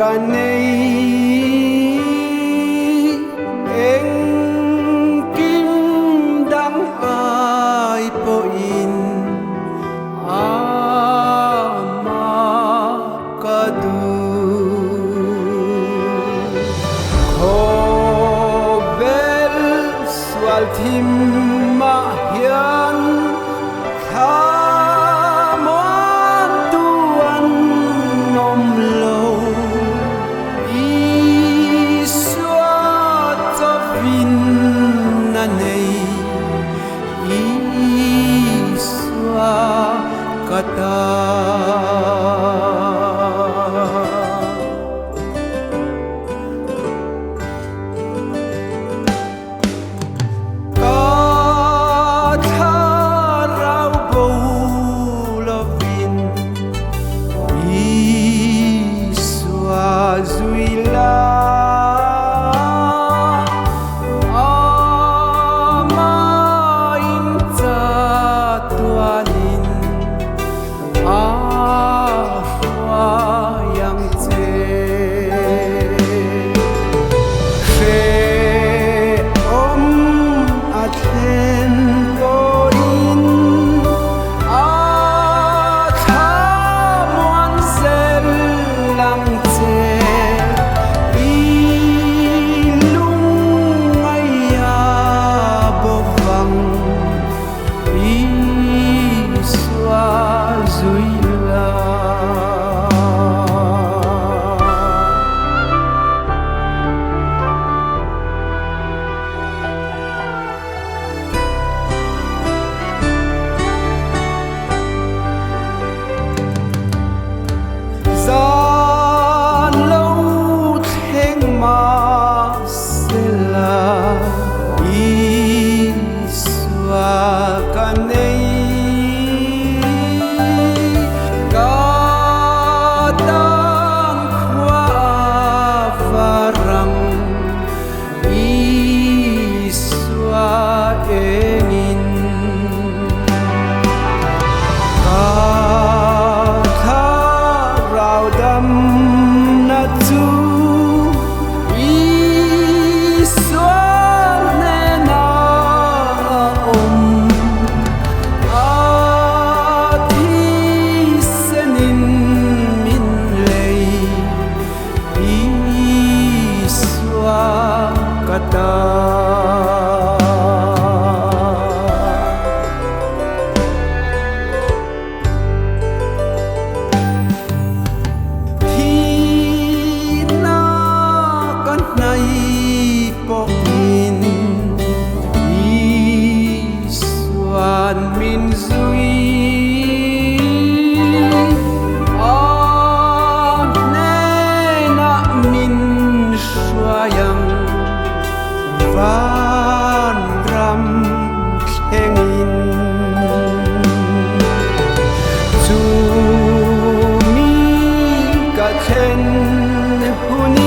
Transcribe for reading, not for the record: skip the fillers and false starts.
cả nay em kim đắng ai poin ama kadu khobel swal thim ma hian thamon tuan nom lo iswa tavin na nei iswa kata Zuila amain tatuanin afwa yang te fe om athen poin athamon zelang te min zui na min shwayang van ram khengin tu mi ka khen hun